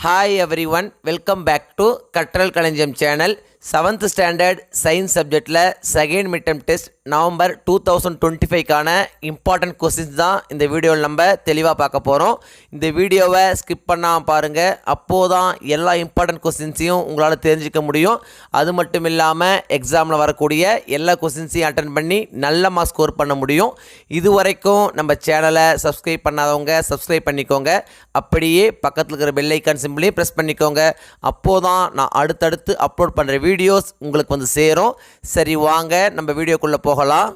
Hi everyone, welcome back to Katral Kalanjam channel. 7th standard science subject la second midterm test November 2025 கான important questions தான் இந்த வீடியோவில் நம்ம தெளிவாக பார்க்க போகிறோம். இந்த வீடியோவை ஸ்கிப் பண்ணாமல் பாருங்கள், அப்போதான் எல்லா இம்பார்ட்டன்ட் கொஸ்டின்ஸையும் உங்களால் தெரிஞ்சிக்க முடியும். அது மட்டும் இல்லாமல் எக்ஸாமில் வரக்கூடிய எல்லா கொஸ்டின்ஸையும் அட்டன் பண்ணி நல்ல மார்க் ஸ்கோர் பண்ண முடியும். இது வரைக்கும் நம்ம சேனலை சப்ஸ்கிரைப் பண்ணாதவங்க சப்ஸ்கிரைப் பண்ணிக்கோங்க. அப்படியே பக்கத்தில் இருக்கிற பெல் ஐக்கான் சிம்பிளையும் ப்ரெஸ் பண்ணிக்கோங்க. அப்போதான் நான் அடுத்தடுத்து அப்லோட் பண்ணுற வீடியோஸ் உங்களுக்கு வந்து சேரும். சரி, வாங்க நம்ம வீடியோக்குள்ளே போகலாம்.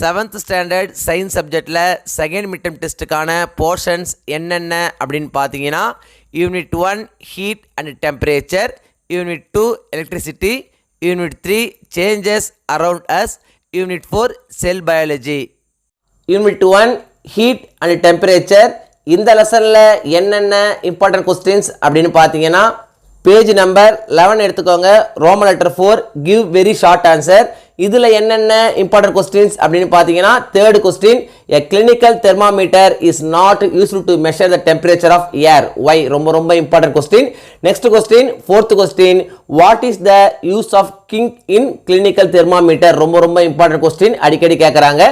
7th ஸ்டாண்டர்ட் சயின்ஸ் சப்ஜெக்டில் செகண்ட் மிட்டம் டெஸ்ட்டுக்கான போர்ஷன்ஸ் என்னென்ன அப்படின்னு பார்த்தீங்கன்னா, unit 1 heat and temperature, unit 2 electricity, unit 3 changes around as, unit 4 sell biology. Unit 1 heat and temperature. இந்த லெசனில் என்னென்ன இம்பார்ட்டன்ட் கொஸ்டின்ஸ் அப்படின்னு பார்த்தீங்கன்னா, பேஜ் நம்பர் 11 எடுத்துக்கோங்க. Roman letter 4 give very short answer. இதில் என்னென்ன இம்பார்ட்டன்ட் கொஸ்டின்ஸ் அப்படின்னு பார்த்தீங்கன்னா, third question, a clinical thermometer is not used to measure the temperature of air. Why? ரொம்ப important question. Next question, fourth question, what is the use of kink in clinical thermometer. ரொம்ப important question, அடிக்கடி கேட்குறாங்க.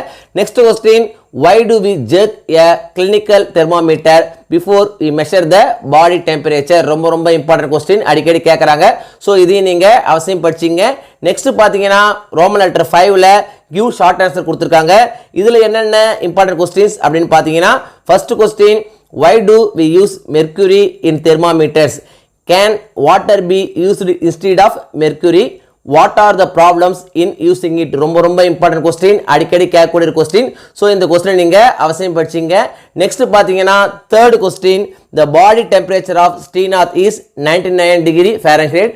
Next question, why do we jerk a clinical thermometer before we measure the body temperature. ரொம்ப important question, அடிக்கடி கேட்குறாங்க. So இதையும் நீங்கள் அவசியம் படிச்சிங்க. நெக்ஸ்ட் பார்த்தீங்கன்னா, ரோமன் லெட்டர் 5ல கிவ் ஷார்ட் ஆன்சர் கொடுத்துருக்காங்க. இதில் என்னென்ன இம்பார்ட்டன்ட் கொஸ்டின்ஸ் அப்படின்னு பார்த்தீங்கன்னா, first question, why do we use mercury in thermometers. Can water be used instead of mercury? What are the problems in using it. ரொம்ப important question, அடிக்கடி கேட்கக்கூடிய question. So இந்த question நீங்கள் அவசியம் படிச்சிங்க. நெக்ஸ்ட் பார்த்தீங்கன்னா, third question, the body temperature of Srinath is 99 degree Fahrenheit.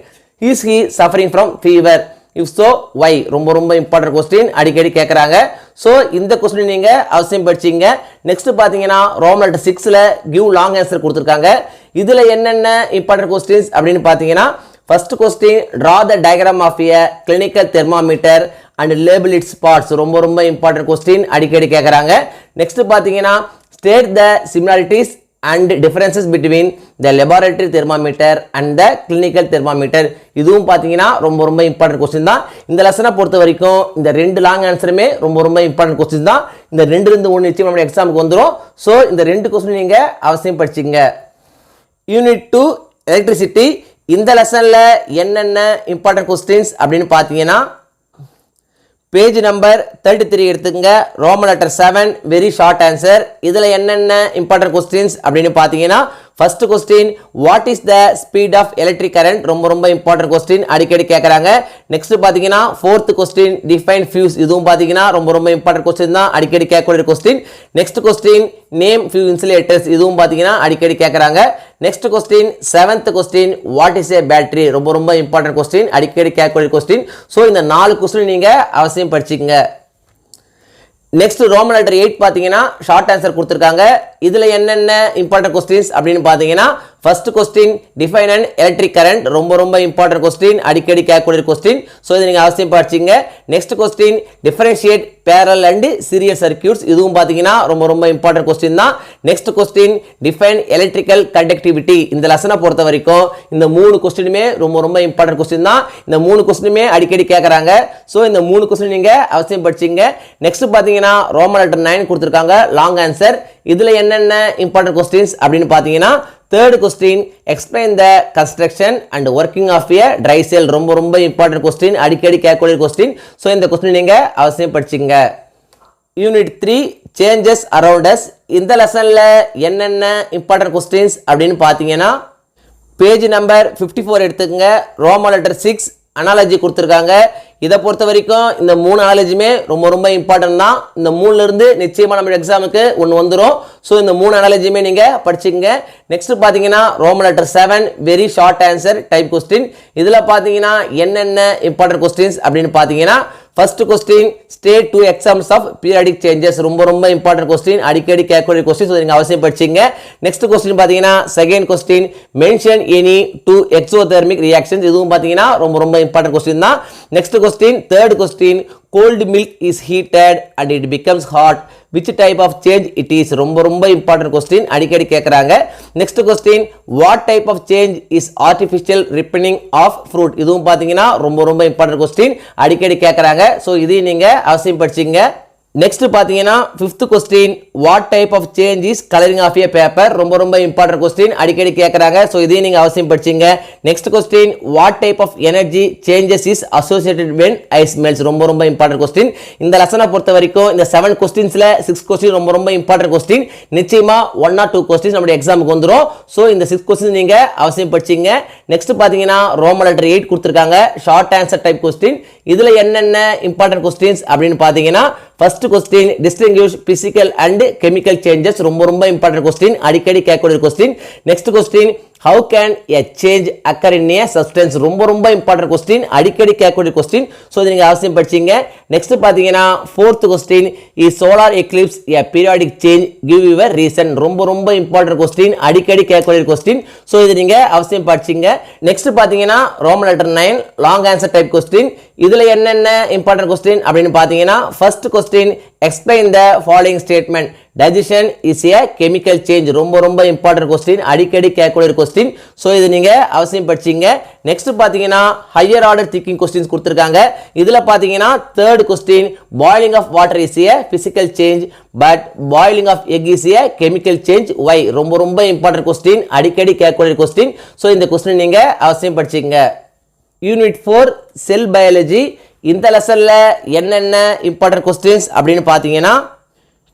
Is he suffering from fever? If so why? ரொம்ப important question, அடிக்கடி கேட்குறாங்க. ஸோ இந்த கொஸ்டின் நீங்கள் அவசியம் படிச்சிங்க. நெக்ஸ்ட் பார்த்தீங்கன்னா, ரோமன் லெட்டர் 6ல கிவ் லாங் ஆன்சர் கொடுத்துருக்காங்க. இதில் என்னென்ன இம்பார்ட்டன்ட் கொஸ்டின்ஸ் அப்படின்னு பார்த்தீங்கன்னா, first question, draw the diagram of a clinical thermometer and label its parts. ரொம்ப இம்பார்ட்டன்ட் கொஸ்டின், அடிக்கடி கேட்குறாங்க. நெக்ஸ்ட் பார்த்தீங்கன்னா, state the similarities and differences between the laboratory thermometer and the clinical thermometer. இதுவும் பார்த்தீங்கன்னா ரொம்ப important question தான். இந்த லெசனை பொறுத்த வரைக்கும் இந்த ரெண்டு லாங் ஆன்சருமே ரொம்ப இம்பார்ட்டன்ட் கொஸ்டின் தான். இந்த ரெண்டு ஒன்று நிச்சயம் நம்ம எக்ஸாமுக்கு வந்துடும். ஸோ இந்த ரெண்டு கொஸ்டின் நீங்கள் அவசியம் படிச்சிங்க. Unit 2 electricity. இந்த லெசனில் என்னென்ன இம்பார்ட்டன்ட் கொஸ்டின்ஸ் அப்படின்னு பார்த்தீங்கன்னா, பேஜ் நம்பர் 33 எடுத்துக்கங்க. Roman letter 7 very short answer. இதில் என்னென்ன இம்பார்ட்டன்ட் கொஸ்டின்ஸ் அப்படின்னு பார்த்தீங்கன்னா, first question, what is the speed of electric current. ரொம்ப இம்பார்ட்டன்ட் கொஸ்டின், அடிக்கடி கேட்குறாங்க. நெக்ஸ்ட் பார்த்தீங்கன்னா, ஃபோர்த் கொஸ்டின், டிஃபைன் ஃபியூஸ். இதுவும் பார்த்தீங்கன்னா ரொம்ப இம்பார்ட்டன்ட் கொஸ்டின் தான், அடிக்கடி கேட்கக்கூடிய question. Next question, name few insulators. இதுவும் பார்த்தீங்கன்னா அடிக்கடி கேட்குறாங்க. Next question, seventh question, what is a battery. ரொம்ப இம்பார்ட்டன்ட் கொஸ்டின், அடிக்கடி கேட்கக்கூடிய கொஸ்டின். ஸோ இந்த 4 கொஸ்டின் நீங்கள் அவசியம் படிச்சுக்கங்க. நெக்ஸ்ட் ரோமன் லெட்டர் 8 பார்த்தீங்கன்னா ஷார்ட் ஆன்சர் கொடுத்துருக்காங்க. இதில் என்னென்ன இம்பார்ட்டன்ட் கொஸ்டின்ஸ் அப்படின்னு பார்த்தீங்கன்னா, first question, define and electric current. ரொம்ப இம்பார்ட்டன்ட் கொஸ்டின், அடிக்கடி கேட்கக்கூடிய கொஸ்டின். ஸோ இதை நீங்கள் அவசியம் படிச்சிங்க. Next question, differentiate parallel and serial circuits. இதுவும் பார்த்தீங்கன்னா ரொம்ப இம்பார்ட்டன்ட் கொஸ்டின் தான். Next question, define electrical conductivity. இந்த லெசனை பொறுத்த வரைக்கும் இந்த 3 கொஸ்டினுமே ரொம்ப இம்பார்ட்டன்ட் கொஸ்டின் தான். இந்த 3 கொஸ்டினுமே அடிக்கடி கேட்குறாங்க. ஸோ இந்த 3 கொஸ்டின் நீங்கள் அவசியம் படிச்சிங்க. நெக்ஸ்ட் பார்த்தீங்கன்னா, ரோமன் லெட்டர் 9 கொடுத்துருக்காங்க, லாங் ஆன்சர். இதில் என்னென்ன இம்பார்ட்டன்ட் கொஸ்டின்ஸ் அப்படின்னு பார்த்தீங்கன்னா, third question, explain the construction and working of a dry cell. ரொம்ப இம்பார்ட்டன்ட் கொஸ்டின், அடிக்கடி கேட்கக்கூடிய கொஸ்டின். ஸோ இந்த கொஸ்டின் நீங்கள் அவசியம் படிச்சிங்க. Unit 3 changes around us. இந்த லெசனில் என்னென்ன இம்பார்ட்டன்ட் கொஸ்டின்ஸ் அப்படின்னு பார்த்தீங்கன்னா, பேஜ் நம்பர் 54 எடுத்துக்கங்க. ரோமன் லெட்டர் 6 அனாலஜி கொடுத்துருக்காங்க. இதை பொறுத்த வரைக்கும் இந்த 3 அனாலஜியுமே ரொம்ப இம்பார்ட்டன்ட் தான். இந்த 3லேருந்து நிச்சயமாக நம்ம எக்ஸாமுக்கு ஒன்று வந்துடும். ஸோ இந்த 3 அனாலஜியுமே நீங்கள் படிச்சுங்க. நெக்ஸ்ட் பார்த்தீங்கன்னா, Roman letter 7 very short answer type question. இதில் பார்த்தீங்கன்னா என்னென்ன இம்பார்ட்டன்ட் கொஸ்டின்ஸ் அப்படின்னு பார்த்தீங்கன்னா, first question, state 2 examples of periodic changes. ரொம்ப இம்பார்ட்டன்ட் கொஸ்டின், அடிக்கடி கேட்கக்கூடிய கொஸ்டின். நீங்கள் அவசியம் படிச்சிங்க. நெக்ஸ்ட் கொஸ்டின் பார்த்தீங்கன்னா, second question, mention any 2 exothermic reactions. இதுவும் பார்த்தீங்கன்னா ரொம்ப இம்பார்ட்டன்ட் கொஸ்டின் தான். Next question, third question, cold milk is heated and it becomes hot which type of change it is ரொம்ப important question அடிக்கடி கேக்குறாங்க. next question what type of change is artificial ripening of fruit இதுவும் பாத்தீங்கன்னா ரொம்ப important question அடிக்கடி கேக்குறாங்க. So இதையும் நீங்க அவசியம் படிச்சீங்க. நெக்ஸ்ட் பாத்தீங்கன்னா 5th question what type of change is coloring of a paper ரொம்ப important question அடிக்கடி கேக்குறாங்க. சோ இதையும் நீங்க அவசியம் படிச்சீங்க. Next question what type of energy changes is associated when ice melts ரொம்ப important question. இந்த லெசனை பொறுத்த வரைக்கும் இந்த 7 questionsல 6 question ரொம்ப important question. நிச்சயமா 1 or 2 questions நம்ம எக்ஸாமுக்கு வந்துரும். சோ இந்த 6 questions நீங்க அவசியம் படிச்சீங்க. நெக்ஸ்ட் பாத்தீங்கன்னா ரோமன் லெட்டர் 8 கொடுத்திருக்காங்க. Short answer type question. இதுல என்னென்ன important questions அப்படினு பாத்தீங்கன்னா first question distinguish physical and chemical changes ரொம்ப important question அடிக்கடி கேட்கக்கூடிய question. next question how can a change occur in a substance ரொம்ப important question அடிக்கடி கேட்கக்கூடிய question. சோ இத நீங்க அவசியம் படிச்சீங்க. நெக்ஸ்ட் பாத்தீங்கன்னா 4th question is solar eclipse a periodic change give you a reason ரொம்ப important question அடிக்கடி கேட்கக்கூடிய question. சோ இத நீங்க அவசியம் படிச்சீங்க. நெக்ஸ்ட் பாத்தீங்கன்னா Roman letter 9 long answer type question. இதுல என்னென்ன important question அப்படினு பாத்தீங்கன்னா first question explain the following statement digestion is a chemical change ரொம்ப important question அடிக்கடி கேட்கக்கூடிய question. சோ இது நீங்க அவசியம் படிச்சீங்க. நெக்ஸ்ட் பாத்தீங்கன்னா higher order thinking questions கொடுத்திருக்காங்க. இதுல பாத்தீங்கன்னா third question boiling of water is a physical change but boiling of egg is a chemical change why ரொம்ப important question அடிக்கடி கேட்கக்கூடிய question. சோ இந்த question நீங்க அவசியம் படிச்சீங்க. யூனிட் 4 செல் பயாலஜி இந்த லெசன்ல என்னென்ன இம்பார்ட்டன்ட் क्वेश्चंस அப்படினு பாத்தீங்கன்னா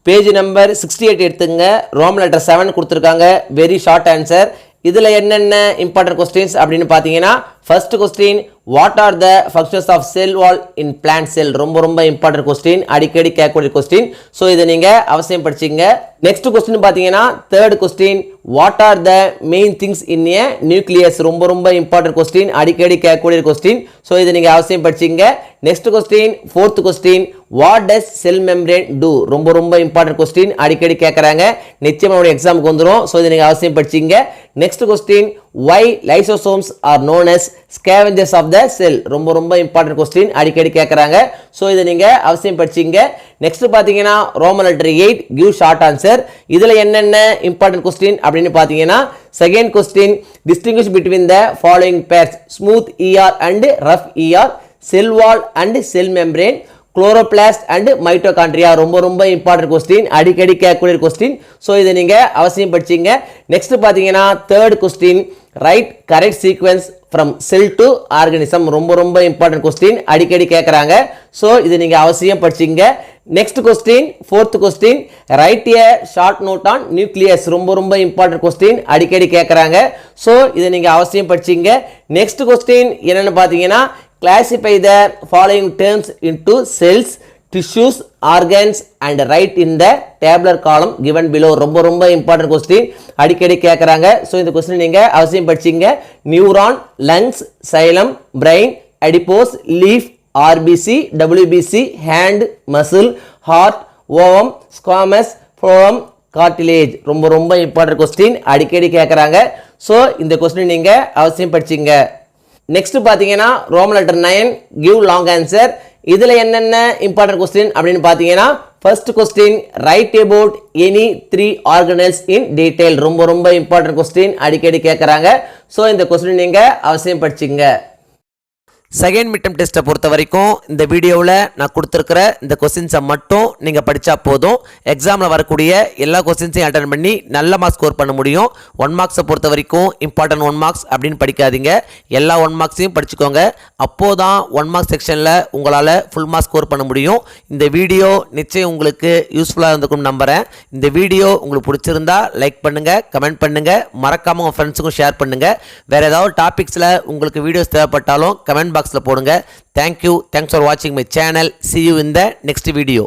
பேஜ் நம்பர் 68 எடுத்துங்க. ரோமன் லெட்டர் 7 கொடுத்திருக்காங்க. Very short answer. இதுல என்னென்ன இம்பார்ட்டன்ட் क्वेश्चंस அப்படினு பாத்தீங்கன்னா first question what are the functions of cell wall in plant cell ரொம்ப important question அடிக்கடி கேட்கக்கூடிய question. சோ இத நீங்க அவசியம் படிச்சீங்க. next question பாத்தீங்கன்னா third question what are the main things in a nucleus ரொம்ப important question அடிக்கடி கேட்கக்கூடிய question. சோ இத நீங்க அவசியம் படிச்சீங்க. next question fourth question what does cell membrane do ரொம்ப important question அடிக்கடி கேக்குறாங்க. நிச்சயமா உங்க எக்ஸாமுக்கு வந்துரும். சோ இத நீங்க அவசியம் படிச்சீங்க. next question why lysosomes are known as scavengers of the cell ரொம்ப important question அடிக்கடி கேக்குறாங்க. சோ இத நீங்க அவசியம் படிச்சீங்க. நெக்ஸ்ட் பாத்தீங்கன்னா Roman letter 8 give short answer. இதுல என்னென்ன important question அப்படினு பாத்தீங்கன்னா second question distinguish between the following pairs smooth ER and rough ER cell wall and cell membrane chloroplast and mitochondria ரொம்ப important question அடிக்கடி கேட்கக்கூடிய question. சோ இத நீங்க அவசியம் படிச்சீங்க. நெக்ஸ்ட் பாத்தீங்கன்னா third question write correct sequence from cell to organism ரொம்ப important question அடிக்கடி கேக்குறாங்க. சோ இத நீங்க அவசியம் படிச்சீங்க. Next question fourth question write a short note on nucleus ரொம்ப important question அடிக்கடி கேக்குறாங்க. சோ இத நீங்க அவசியம் படிச்சீங்க. நெக்ஸ்ட் question என்னன்னு பாத்தீங்கன்னா classify the following terms into cells tissues organs and write in the tabular column given below ரொம்ப important question அடிக்கடி கேக்குறாங்க. சோ இந்த question நீங்க அவசியம் படிச்சீங்க. neuron lungs xylem brain adipose leaf RBC WBC hand muscle heart ovum squamous phloem cartilage ரொம்ப important question அடிக்கடி கேக்குறாங்க. சோ இந்த question நீங்க அவசியம் படிச்சீங்க. நெக்ஸ்ட் பாத்தீங்கன்னா Roman letter 9 give long answer. இதுல என்னென்ன இம்பார்ட்டன்ட் क्वेश्चन அப்படினு பாத்தீங்கன்னா first question write about any 3 organelles in detail ரொம்ப இம்பார்ட்டன்ட் क्वेश्चन அடிக்கடி கேக்குறாங்க. சோ இந்த क्वेश्चन நீங்க அவசியம் படிச்சீங்க. செகண்ட் மிட் டெர்ம் டெஸ்ட்டை பொறுத்த வரைக்கும் இந்த வீடியோவில் நான் கொடுத்துருக்கிற இந்த கொஸ்டின்ஸை மட்டும் நீங்கள் படித்தா போதும். எக்ஸாமில் வரக்கூடிய எல்லா கொஸ்டின்ஸையும் அட்டன் பண்ணி நல்ல மார்க்ஸ் ஸ்கோர் பண்ண முடியும். 1 மார்க்ஸை பொறுத்த வரைக்கும் இம்பார்ட்டன்ட் 1 மார்க்ஸ் அப்படின்னு படிக்காதீங்க. எல்லா 1 மார்க்ஸையும் படிச்சுக்கோங்க. அப்போது தான் 1 மார்க்ஸ் செக்ஷனில் உங்களால் ஃபுல் மார்க்ஸ் ஸ்கோர் பண்ண முடியும். இந்த வீடியோ நிச்சயம் உங்களுக்கு யூஸ்ஃபுல்லாக இருந்துக்கும் நம்புகிறேன். இந்த வீடியோ உங்களுக்கு பிடிச்சிருந்தா லைக் பண்ணுங்கள், கமெண்ட் பண்ணுங்கள், மறக்காமல் உங்கள் ஃப்ரெண்ட்ஸுக்கும் ஷேர் பண்ணுங்கள். வேறு ஏதாவது டாபிக்ஸில் உங்களுக்கு வீடியோஸ் தேவைப்பட்டாலும் கமெண்ட் பாக்ஸ்ல போடுங்க. Thank you. Thanks for watching my channel. See you in the next video.